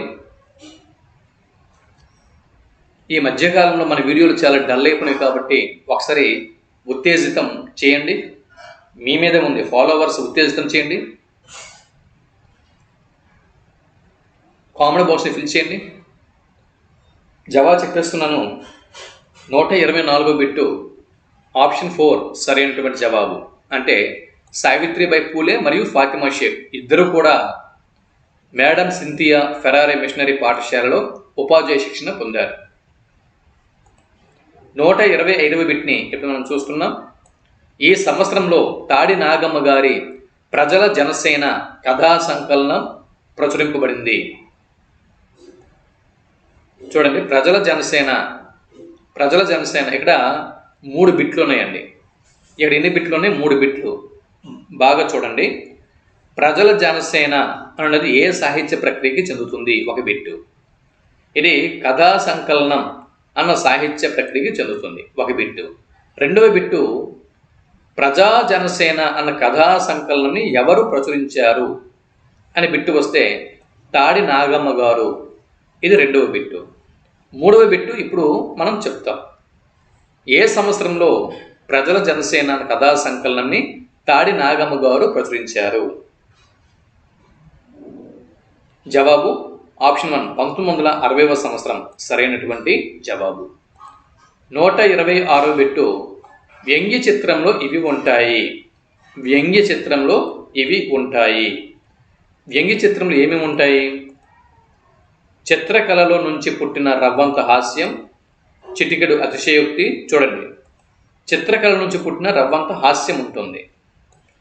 ఈ మధ్యకాలంలో మన వీడియోలు చాలా డల్ అయిపోయినాయి కాబట్టి ఒకసారి ఉత్తేజితం చేయండి. మీ మీదే ఉంది, ఫాలోవర్స్ ఉత్తేజితం చేయండి. కామెంట్ బాక్స్ని ఫిల్ చేయండి. జవాబు చెప్పేస్తున్నాను. 124 బిట్టు ఆప్షన్ 4 సరైనటువంటి జవాబు. అంటే సావిత్రిబాయి పూలే మరియు ఫాతిమా షేక్ ఇద్దరు కూడా మేడం సింథియా ఫెరారే మిషనరీ పాఠశాలలో ఉపాధ్యాయ శిక్షణ పొందారు. 125వ బిట్ని ఇప్పుడు మనం చూస్తున్నాం. ఈ సంవత్సరంలో తాడి నాగమ్మ గారి ప్రజల జనసేన కథా సంకలనం ప్రచురింపబడింది. చూడండి, ప్రజల జనసేన ఇక్కడ 3 బిట్లు ఉన్నాయండి. ఇక్కడ ఎన్ని బిట్లు ఉన్నాయి? 3 బిట్లు. బాగా చూడండి. ప్రజల జనసేన అన్నది ఏ సాహిత్య ప్రక్రియకి చెందుతుంది? 1 బిట్టు. ఇది కథా సంకలనం అన్న సాహిత్య ప్రక్రియకి చెందుతుంది. 1 బిట్టు. 2వ బిట్టు ప్రజా జనసేన అన్న కథా సంకలనాన్ని ఎవరు ప్రచురించారు అని బిట్టు వస్తే తాడి నాగమ్మ గారు. ఇది 2వ బిట్టు. 3వ బిట్టు ఇప్పుడు మనం చెప్తాం. ఏ సంవత్సరంలో ప్రజల జనసేన అన్న కథా సంకలనాన్ని తాడి నాగమ్మ గారు ప్రచురించారు? జవాబు ఆప్షన్ 1 1960వ సంవత్సరం సరైనటువంటి జవాబు. 126వ బిట్టు వ్యంగ్య చిత్రంలో ఇవి ఉంటాయి. వ్యంగ్య చిత్రంలో ఏమేమి ఉంటాయి? చిత్రకళలో నుంచి పుట్టిన రవ్వంత హాస్యం, చిటికెడు అతిశయోక్తి. చూడండి, చిత్రకళ నుంచి పుట్టిన రవ్వంత హాస్యం ఉంటుంది,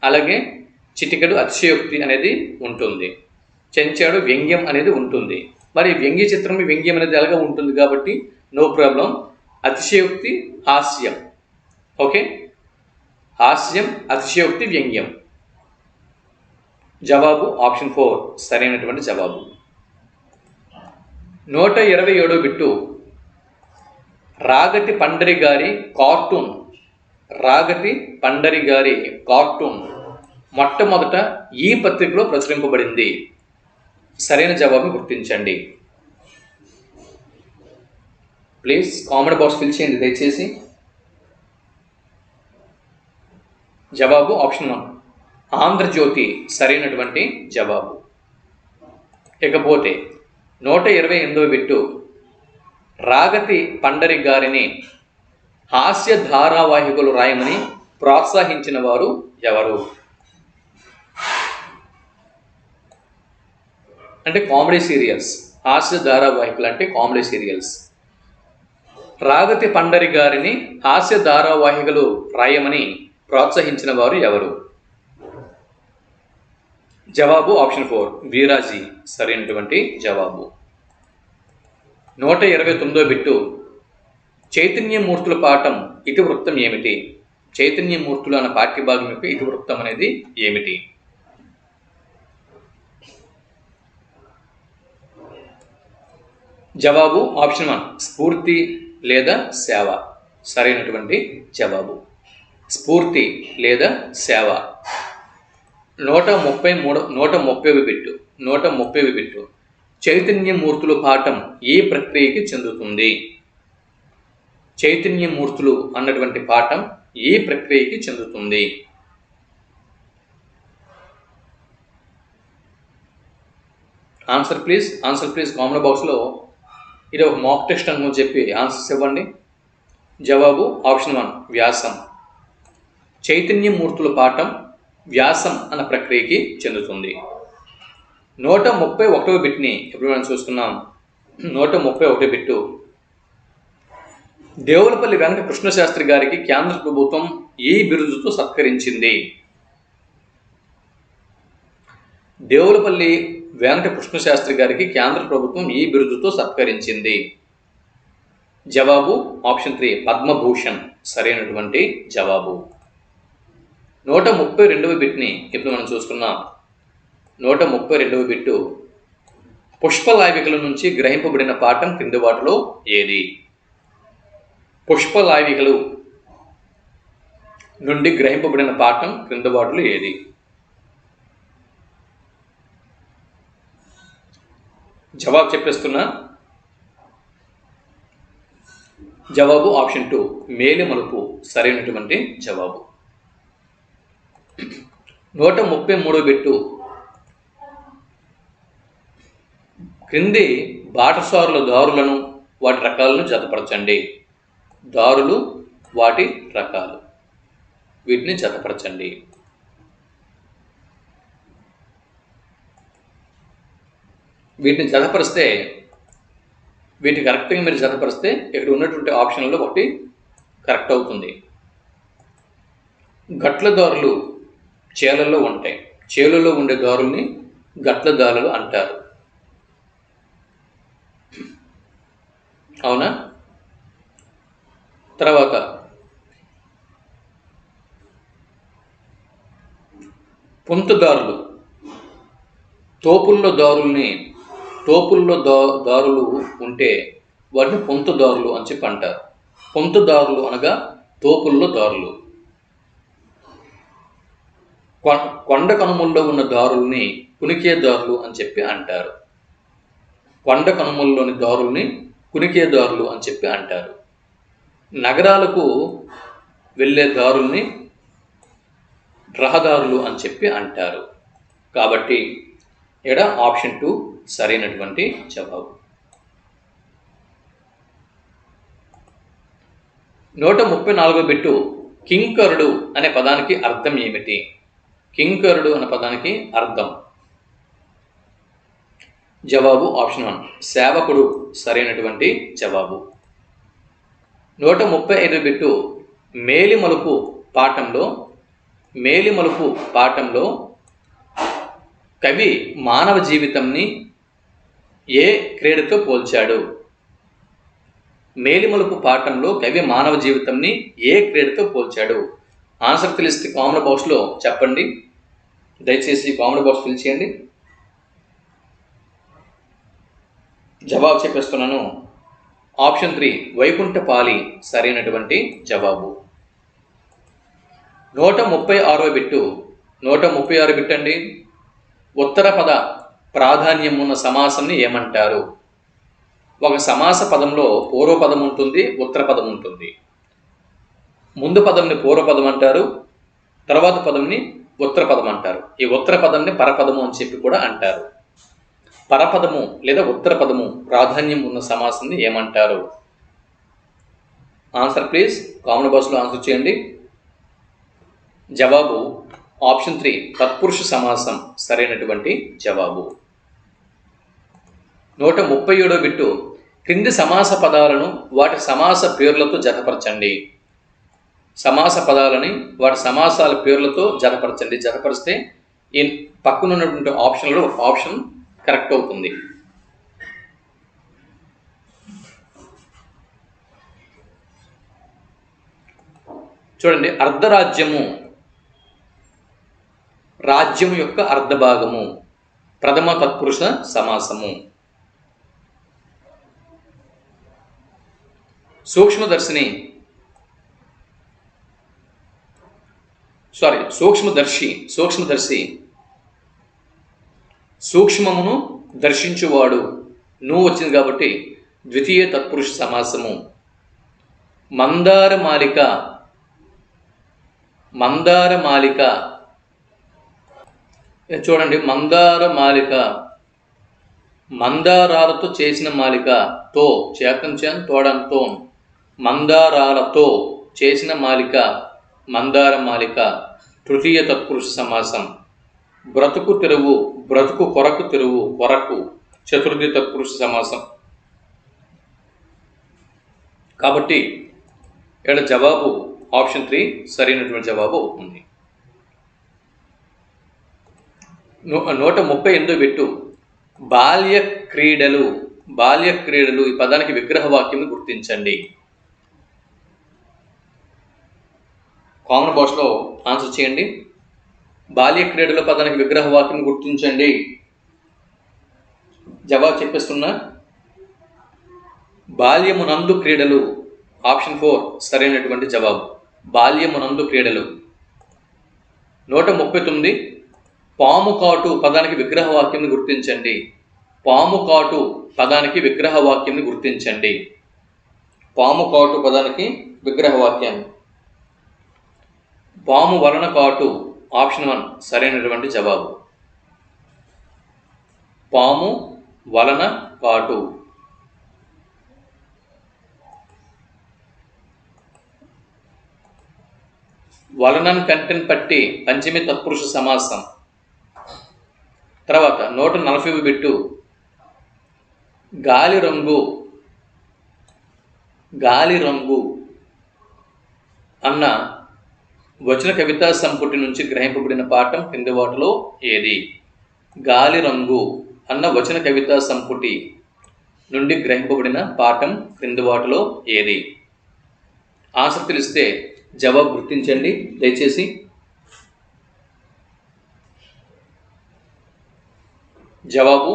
అలాగే చిటికెడు అతిశయోక్తి అనేది ఉంటుంది, చెంచాడు వ్యంగ్యం అనేది ఉంటుంది. మరి వ్యంగ్య చిత్రం వ్యంగ్యం అనేది ఎలాగ ఉంటుంది కాబట్టి నో ప్రాబ్లం. అతిశయోక్తి, హాస్యం. ఓకే, హాస్యం, అతిశయోక్తి, వ్యంగ్యం. జవాబు ఆప్షన్ 4 సరైనటువంటి జవాబు. 127వ బిట్టు రాగటి పండరి గారి కార్టూన్ మొట్టమొదట ఈ పత్రికలో ప్రచురింపబడింది. సరైన జవాబును గుర్తించండి. ప్లీజ్ కామెంట్ బాక్స్ ఫిల్ చేయండి దయచేసి. జవాబు ఆప్షన్ 1 ఆంధ్రజ్యోతి సరైనటువంటి జవాబు. ఇకపోతే 128వ బిట్టు రాగతి పండరి గారిని హాస్య ధారావాహికలు రాయమని ప్రోత్సహించిన వారు ఎవరు? అంటే కామెడీ సీరియల్స్. హాస్య ధారావాహికలు అంటే కామెడీ సీరియల్స్. రాగతి పండరి గారిని హాస్య ధారావాహికలు రాయమని ప్రోత్సహించిన వారు ఎవరు? జవాబు ఆప్షన్ 4 వీరాజీ సరైనటువంటి జవాబు. 129వ బిట్టు చైతన్యమూర్తుల పాఠం ఇతివృత్తం ఏమిటి? చైతన్యమూర్తులు అన్న పాఠ్యభాగం యొక్క ఇతివృత్తం అనేది ఏమిటి? జవాబు ఆప్షన్ 1 స్ఫూర్తి లేదా సేవ సరైనటువంటి జవాబు. స్ఫూర్తి లేదా సేవ. 130వ బిట్టు చైతన్యమూర్తులు పాఠం ఏ ప్రక్రియకి చెందుతుంది? చైతన్యమూర్తులు అన్నటువంటి పాఠం ఏ ప్రక్రియకి చెందుతుంది? ఆన్సర్ ప్లీజ్ కామెంట్ బాక్స్లో. ఇది ఒక మాక్ టెస్ట్ అని చెప్పి ఆన్సర్స్ ఇవ్వండి. జవాబు ఆప్షన్ 1 వ్యాసం. చైతన్యమూర్తుల పాఠం వ్యాసం అన్న ప్రక్రియకి చెందుతుంది. 131వ బిట్ని ఇప్పుడు మనం చూస్తున్నాం. 131వ బిట్టు దేవులపల్లి వెంకట కృష్ణశాస్త్రి గారికి కేంద్ర ప్రభుత్వం ఏ బిరుదుతో సత్కరించింది? దేవులపల్లి వెంకట కృష్ణశాస్త్రి గారికి కేంద్ర ప్రభుత్వం ఈ బిరుదుతో సత్కరించింది. జవాబు ఆప్షన్ 3 పద్మభూషణ్ సరైనటువంటి జవాబు. 132వ బిట్ని ఇప్పుడు మనం చూసుకున్నాం. 132వ బిట్టు పుష్పలావికల నుంచి గ్రహింపబడిన పాఠం క్రింది వాటిలో ఏది? పుష్పలావికలు నుండి గ్రహింపబడిన పాఠం క్రింది వాటిలో ఏది? జవాబు చెప్పేస్తున్నా. జవాబు ఆప్షన్ 2 మేలిమలుపు సరైనటువంటి జవాబు. 133వ బిట్టు క్రింది బాటసారుల దారులను వాటి రకాలను జతపరచండి. దారులు వాటి రకాలు వీటిని జతపరచండి. వీటిని జతపరిస్తే వీటి కరెక్ట్గా మీరు జతపరిస్తే ఇక్కడ ఉన్నటువంటి ఆప్షన్లలో ఒకటి కరెక్ట్ అవుతుంది. గట్ల దారులు చేలల్లో ఉంటాయి. చేలులో ఉండే దారుల్ని గట్ల దారులు అంటారు. అవునా? తర్వాత పుంతదారులు తోపుల్లో దారులు ఉంటే వాటిని పొంతుదారులు అని చెప్పి అంటారు. పొంతుదారులు అనగా తోపుల్లో దారులు. కొండ కనుమల్లో ఉన్న దారుల్ని కునికే దారులు అని చెప్పి అంటారు. కొండ కనుమల్లోని దారుల్ని కునికే దారులు అని చెప్పి అంటారు. నగరాలకు వెళ్ళే దారుల్ని రహదారులు అని చెప్పి అంటారు. కాబట్టి ఇక్కడ ఆప్షన్ 2 సరైనటువంటి జవాబు. 134వ బిట్టు కింకరుడు అనే పదానికి అర్థం ఏమిటి? కింకరుడు అనే పదానికి అర్థం. జవాబు ఆప్షన్ 1 సేవకుడు సరైనటువంటి జవాబు. 135వ బిట్టు మేలిమలుపు పాఠంలో కవి మానవ జీవితంని ఏ క్రీడతో పోల్చాడు? మేలిమలుపు పాఠంలో కవి మానవ జీవితంని ఏ క్రీడతో పోల్చాడు? ఆన్సర్ తెలిస్తే కామెంట్ బాక్స్లో చెప్పండి. దయచేసి కామెంట్ బాక్స్ ఫిల్ చేయండి. జవాబు చెప్పేస్తున్నాను. ఆప్షన్ 3 వైకుంఠపాలి సరైనటువంటి జవాబు. 136వ బిట్టు 136 బిట్ అండి. ఉత్తర పద ప్రాధాన్యం ఉన్న సమాసంని ఏమంటారు? ఒక సమాస పదంలో పూర్వపదం ఉంటుంది, ఉత్తర పదం ఉంటుంది. ముందు పదంని పూర్వపదం అంటారు, తర్వాత పదంని ఉత్తర పదం అంటారు. ఈ ఉత్తర పదంని పరపదము అని చెప్పి కూడా అంటారు. పరపదము లేదా ఉత్తర పదము ప్రాధాన్యం ఉన్న సమాసాన్ని ఏమంటారు? ఆన్సర్ ప్లీజ్ కామెంట్ బాక్స్లో ఆన్సర్ చేయండి. జవాబు ఆప్షన్ 3 తత్పురుష సమాసం సరైనటువంటి జవాబు. 137వ బిట్టు క్రింది సమాస పదాలను వాటి సమాస పేర్లతో జతపరచండి. సమాస పదాలని వాటి సమాసాల పేర్లతో జతపరచండి. జతపరిస్తే ఈ పక్కన ఉన్నటువంటి ఆప్షన్లో ఒక ఆప్షన్ కరెక్ట్ అవుతుంది. చూడండి, అర్ధరాజ్యము రాజ్యము యొక్క అర్ధభాగము ప్రథమ తత్పురుష సమాసము. సూక్ష్మదర్శి సూక్ష్మమును దర్శించువాడు నువ్వు వచ్చింది కాబట్టి ద్వితీయ తత్పురుష సమాసము. మందారమాలిక చూడండి, మందారమాలిక మందారాలతో చేసిన మాలిక తో చేతంచాన్ తోడంతో మందారాలతో చేసిన మాలిక మందారమాలిక తృతీయ తత్పురుష సమాసం. బ్రతుకు తెరువు బ్రతుకు కొరకు తెరువు కొరకు చతుర్థి తత్పురుష సమాసం. కాబట్టి ఇక్కడ జవాబు ఆప్షన్ 3 సరైనటువంటి జవాబు అవుతుంది. 138వ బిట్టు బాల్య క్రీడలు ఈ పదానికి విగ్రహవాక్యం గుర్తించండి. కామెంట్ బాక్స్లో ఆన్సర్ చేయండి. బాల్య క్రీడల పదానికి విగ్రహవాక్యం గుర్తించండి. జవాబు చెప్పేస్తున్నా. బాల్యమునందు క్రీడలు ఆప్షన్ 4 సరైనటువంటి జవాబు. బాల్యమునందు క్రీడలు. 139 పాము కాటు పదానికి విగ్రహవాక్యం గుర్తించండి. పాము కాటు పదానికి విగ్రహవాక్యం గుర్తించండి. పాము కాటు పదానికి విగ్రహవాక్యం. పాము వలన కాటు ఆప్షన్ 1 సరైనటువంటి జవాబు. పాము వలన పాటు. వలనన్ కంటెన్ పట్టి పంచమి తత్పురుష సమాసం. తర్వాత 140 బిట్టు గాలి రంగు. గాలి రంగు అన్న వచన కవితా సంపుటి నుంచి గ్రహింపబడిన పాఠం కింది వాటిలో ఏది? గాలి రంగు అన్న వచన కవితా సంపుటి నుండి గ్రహింపబడిన పాఠం క్రింది వాటిలో ఏది? ఆన్సర్ తెలిస్తే జవాబు గుర్తించండి దయచేసి. జవాబు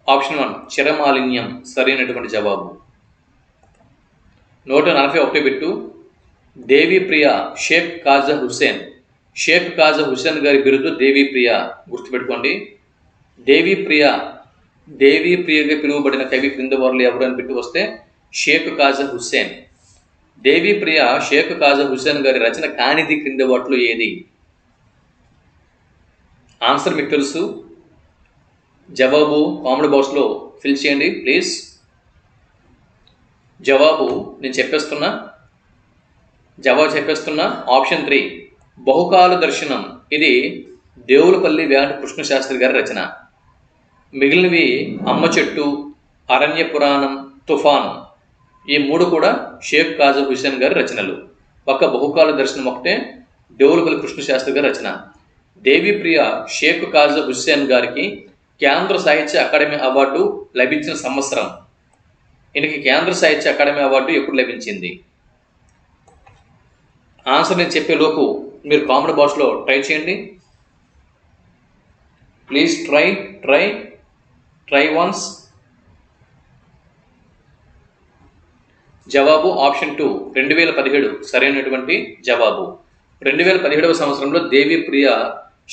ఆప్షన్ 1 చిరమాలిన్యం సరైనటువంటి జవాబు. 141 బిట్టు దేవిప్రియ షేక్ కాజా హుస్సేన్. షేక్ కాజా హుస్సేన్ గారి బిరుదు దేవిప్రియ. గుర్తుపెట్టుకోండి. దేవిప్రియగా పిలువబడిన కవి క్రింది వారిలో ఎవరు అని పెట్టి వస్తే షేక్ కాజా హుస్సేన్. దేవిప్రియ షేక్ కాజా హుస్సేన్ గారి రచన కానిది క్రింది వాటిలో ఏది? ఆన్సర్ మీకు తెలుసు. జవాబు కామెంట్ బాక్స్లో ఫిల్ చేయండి ప్లీజ్. జవాబు నేను చెప్పేస్తున్నా. ఆప్షన్ 3 బహుకాల దర్శనం. ఇది దేవులపల్లి వెంకట కృష్ణ శాస్త్రి గారి రచన. మిగిలినవి అమ్మ చెట్టు, అరణ్య పురాణం, తుఫాను. ఈ 3 కూడా షేక్ కాజా హుస్సేన్ గారి రచనలు. ఒక్క బహుకాల దర్శనం ఒకటే దేవులపల్లి కృష్ణ శాస్త్రి గారి రచన. దేవిప్రియ షేక్ కాజా హుస్సేన్ గారికి కేంద్ర సాహిత్య అకాడమీ అవార్డు లభించిన సంవత్సరం. ఈయనకి కేంద్ర సాహిత్య అకాడమీ అవార్డు ఎప్పుడు లభించింది? ఆన్సర్ నేను చెప్పేలోపు మీరు కామెంట్ బాక్స్లో ట్రై చేయండి ప్లీజ్. Try once. జవాబు ఆప్షన్ 2 2017 సరైనటువంటి జవాబు. 2017వ సంవత్సరంలో దేవిప్రియ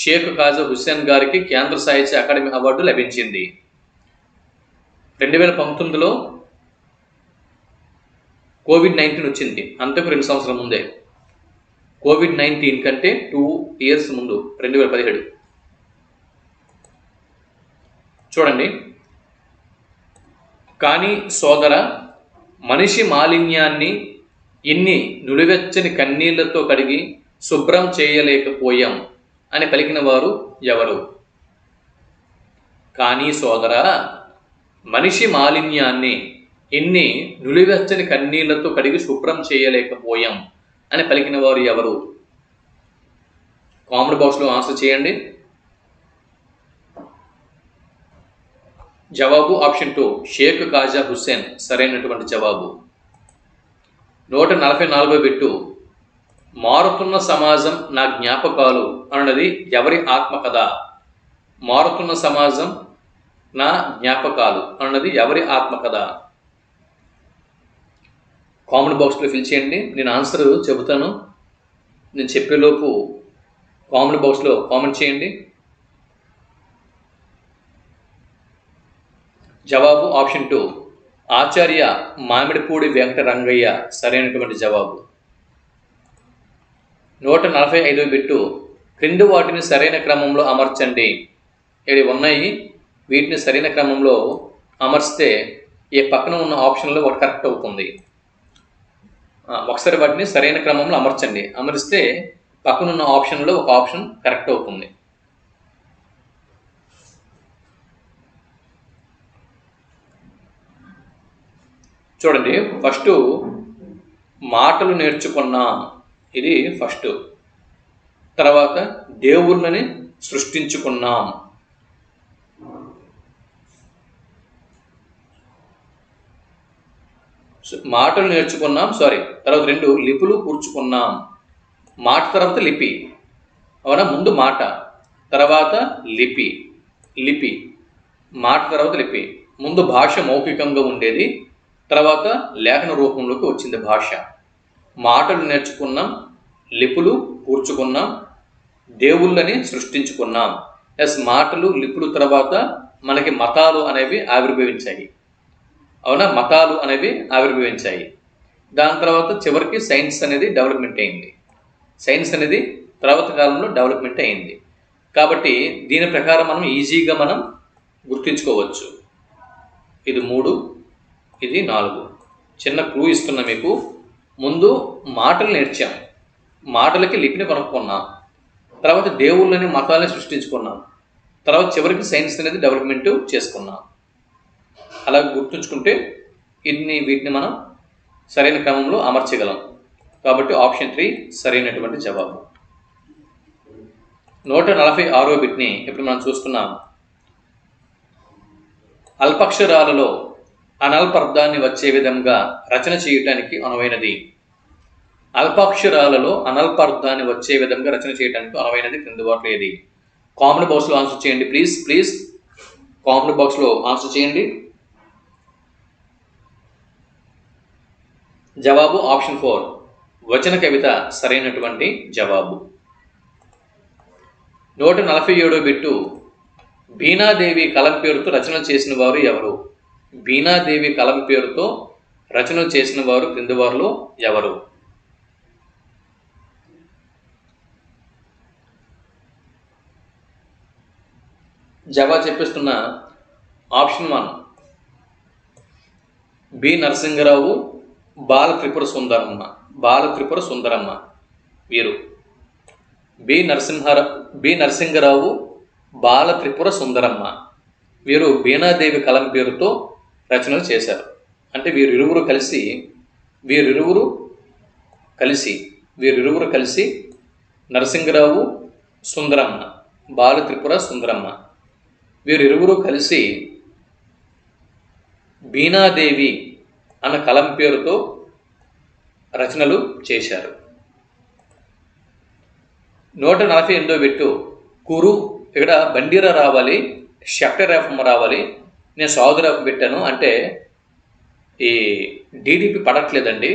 షేక్ కాజా హుస్సేన్ గారికి కేంద్ర సాహిత్య అకాడమీ అవార్డు లభించింది. 2019లో కోవిడ్-19 వచ్చింది. అంతకు 2 సంవత్సరాల ముందే. కోవిడ్-19 కంటే 2 ఇయర్స్ ముందు 2017. చూడండి. కానీ సోదర, మనిషి మాలిన్యాన్ని ఇన్ని నులివెచ్చని కన్నీళ్లతో కడిగి శుభ్రం చేయలేకపోయాం అని పలికిన వారు ఎవరు? కానీ సోదర, మనిషి మాలిన్యాన్ని ఇన్ని నులివెచ్చని కన్నీళ్లతో కడిగి శుభ్రం చేయలేకపోయాం అని పలికిన వారు ఎవరు? కామెంట్ బాక్స్లో ఆన్సర్ చేయండి. జవాబు ఆప్షన్ 2 షేక్ కాజా హుస్సేన్ సరైనటువంటి జవాబు. 144 బిట్టు మారుతున్న సమాజం నా జ్ఞాపకాలు అన్నది ఎవరి ఆత్మకథ? మారుతున్న సమాజం నా జ్ఞాపకాలు అన్నది ఎవరి ఆత్మకథ? కామెంట్ బాక్స్లో ఫిల్ చేయండి. నేను ఆన్సర్ చెబుతాను. నేను చెప్పేలోపు కామెంట్ బాక్స్లో కామెంట్ చేయండి. జవాబు ఆప్షన్ 2 ఆచార్య మామిడిపూడి వెంకట రంగయ్య సరైనటువంటి జవాబు. 145 బిట్టు క్రింది వాటిని సరైన క్రమంలో అమర్చండి. ఇవి ఉన్నాయి, వీటిని సరైన క్రమంలో అమర్చితే ఈ పక్కన ఉన్న ఆప్షన్లో ఒకటి కరెక్ట్ అవుతుంది. ఒకసారి వాటిని సరైన క్రమంలో అమర్చండి. అమరిస్తే పక్కనున్న ఆప్షన్లో ఒక ఆప్షన్ కరెక్ట్ అవుతుంది. చూడండి. ఫస్ట్ మాటలు నేర్చుకున్నాం, ఇది ఫస్ట్. తర్వాత దేవుళ్ళని సృష్టించుకున్నాం. మాటలు నేర్చుకున్నాం, తర్వాత 2 లిపులు కూర్చుకున్నాం. మాట తర్వాత లిపి, అవునా? ముందు మాట, తర్వాత లిపి, మాట తర్వాత లిపి. ముందు భాష మౌఖికంగా ఉండేది, తర్వాత లేఖన రూపంలోకి వచ్చింది భాష. మాటలు నేర్చుకున్నాం, లిపులు కూర్చుకున్నాం, దేవుళ్ళని సృష్టించుకున్నాం. మాటలు లిపులు తర్వాత మనకి మతాలు అనేవి ఆవిర్భవించాయి, అవునా? మతాలు అనేవి ఆవిర్భవించాయి. దాని తర్వాత చివరికి సైన్స్ అనేది డెవలప్మెంట్ అయింది. సైన్స్ అనేది తర్వాత కాలంలో డెవలప్మెంట్ అయింది. కాబట్టి దీని ప్రకారం మనం ఈజీగా గుర్తుంచుకోవచ్చు. ఇది 3, ఇది 4. చిన్న క్లూ ఇస్తున్నా మీకు. ముందు మాటలు నేర్చాం, మాటలకి లిపిని కనుక్కున్నాం, తర్వాత దేవుళ్ళని మతాలని సృష్టించుకున్నాం, తర్వాత చివరికి సైన్స్ అనేది డెవలప్మెంట్ చేసుకున్నాం. అలా గుర్తుంచుకుంటే వీటిని మనం సరైన క్రమంలో అమర్చగలం. కాబట్టి ఆప్షన్ 3 సరైనటువంటి జవాబు. 146వ బిట్ని ఇప్పుడు మనం చూస్తున్నాం. అల్పక్షరాలలో అనల్పర్థాన్ని వచ్చే విధంగా రచన చేయటానికి అనువైనది. అల్పాక్షరాలలో అనల్పార్థాన్ని వచ్చే విధంగా రచన చేయడానికి అనువైనది క్రింది వాటిలో ఏది? కామెంట్ బాక్స్లో ఆన్సర్ చేయండి ప్లీజ్. కామెంట్ బాక్స్లో ఆన్సర్ చేయండి. జవాబు ఆప్షన్ 4 వచన కవిత సరైనటువంటి జవాబు. 147వ బిట్టు. బీనాదేవి కలం పేరుతో రచనలు చేసిన వారు ఎవరు? బీనాదేవి కలం పేరుతో రచనలు చేసిన వారు క్రింది వారిలో ఎవరు? జవాబు చెప్పిస్తున్న ఆప్షన్ 1 బి నరసింగరావు, బాల త్రిపుర సుందరమ్మ. వీరు బి నరసింగరావు, బాల త్రిపుర సుందరమ్మ. వీరు బీనాదేవి కలం పేరుతో రచనలు చేశారు. అంటే వీరిరువురు కలిసి నరసింగరావు, సుందరమ్మ, బాల త్రిపుర సుందరమ్మ వీరిరువురు కలిసి బీనాదేవి అన్న కలం పేరుతో రచనలు చేశారు. 148వ బిట్టు. కురు, ఇక్కడ బండిరా రావాలి, షెఫ్టర్ ఎఫ్ఎం రావాలి. నేను సౌదర్ ఎఫ్ఎం పెట్టాను, అంటే ఈ డీడీపీ పడట్లేదండి.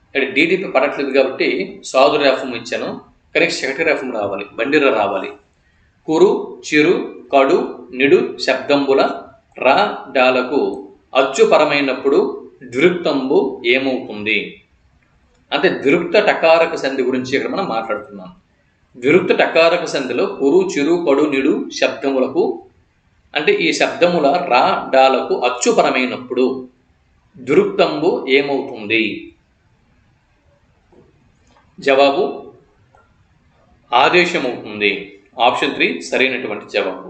ఇక్కడ డీడీపీ పడట్లేదు కాబట్టి సౌదర్ ఎఫ్ఎం ఇచ్చాను. కానీ షెఫ్టర్ ఎఫ్ఎం రావాలి, బండిరా రావాలి. కురు, చిరు, కడు, నిడు శబ్దంబుల రా డాలకు అచ్చుపరమైనప్పుడు ద్విరుక్తంబు ఏమవుతుంది? అంటే ద్విరుక్త టకారక సంధి గురించి ఇక్కడ మనం మాట్లాడుతున్నాం. ద్విరుక్త టకారక సంధిలో కురు, చిరు, కడు, నిడు శబ్దములకు, అంటే ఈ శబ్దముల రా డాలకు అచ్చుపరమైనప్పుడు ద్విరుక్తంబు ఏమవుతుంది? జవాబు ఆదేశమవుతుంది. ఆప్షన్ 3 సరైనటువంటి జవాబు.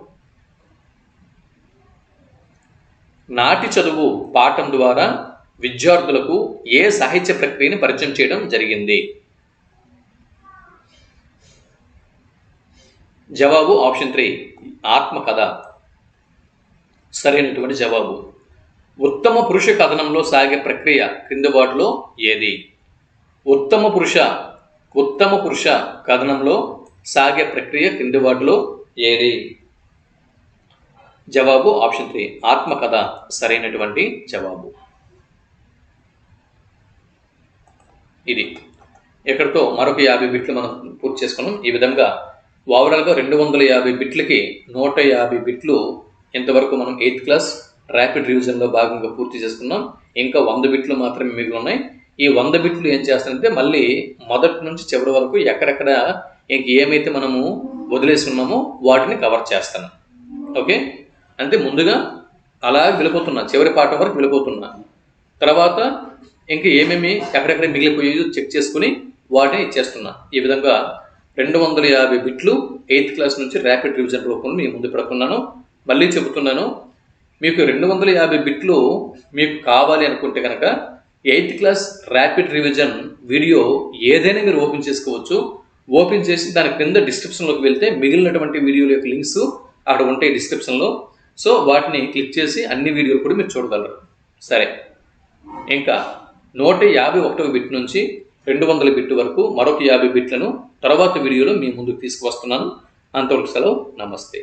నాటి చదువు పాఠం ద్వారా విద్యార్థులకు ఏ సాహిత్య ప్రక్రియని పరిచయం చేయడం జరిగింది? జవాబు ఆప్షన్ 3 ఆత్మకథ సరైనటువంటి జవాబు. ఉత్తమ పురుష కథనంలో సాగే ప్రక్రియ క్రింది వాటిలో ఏది? ఉత్తమ పురుష కథనంలో సాగే ప్రక్రియ క్రింది వాటిలో ఏది? జవాబు ఆప్షన్ 3 ఆత్మకథ సరైనటువంటి జవాబు. ఇది ఇక్కడితో మరొక 50 బిట్లు మనం పూర్తి చేసుకున్నాం. ఈ విధంగా ఓవరాల్గా 250 బిట్లకి 150 బిట్లు ఇంతవరకు మనం 8th క్లాస్ ర్యాపిడ్ రివిజన్లో భాగంగా పూర్తి చేసుకున్నాం. ఇంకా 100 బిట్లు మాత్రమే మిగిలి ఉన్నాయి. ఈ 100 బిట్లు ఏం చేస్తానంటే మళ్ళీ మొదటి నుంచి చివరి వరకు ఎక్కడెక్కడ ఏమైతే మనము వదిలేసి ఉన్నామో వాటిని కవర్ చేస్తాను. ఓకే, అంటే ముందుగా అలా వెళ్ళిపోతున్నా, చివరి పాఠం వరకు వెళ్ళిపోతున్నా. తర్వాత ఇంకా ఏమేమి ఎక్కడెక్కడ మిగిలిపోయేది చెక్ చేసుకుని వాటిని ఇచ్చేస్తున్నా. ఈ విధంగా 250 బిట్లు 8th క్లాస్ నుంచి ర్యాపిడ్ రివిజన్ రూపంలో మీ ముందు పెడుతున్నాను. మళ్ళీ చెబుతున్నాను, మీకు 250 బిట్లు మీకు కావాలి అనుకుంటే కనుక 8th class rapid revision video ఏదైనా మీరు ఓపెన్ చేసుకోవచ్చు. ఓపెన్ చేసి దాని కింద డిస్క్రిప్షన్లోకి వెళ్తే మిగిలినటువంటి వీడియోల యొక్క లింక్స్ అక్కడ ఉంటాయి డిస్క్రిప్షన్లో. సో వాటిని క్లిక్ చేసి అన్ని వీడియోలు కూడా మీరు చూడగలరు. సరే, ఇంకా 151వ బిట్ నుంచి 200 బిట్ వరకు మరొక 50 బిట్లను తర్వాత వీడియోలో మీ ముందుకు తీసుకువస్తున్నాను. అంతవరకు సెలవు, నమస్తే.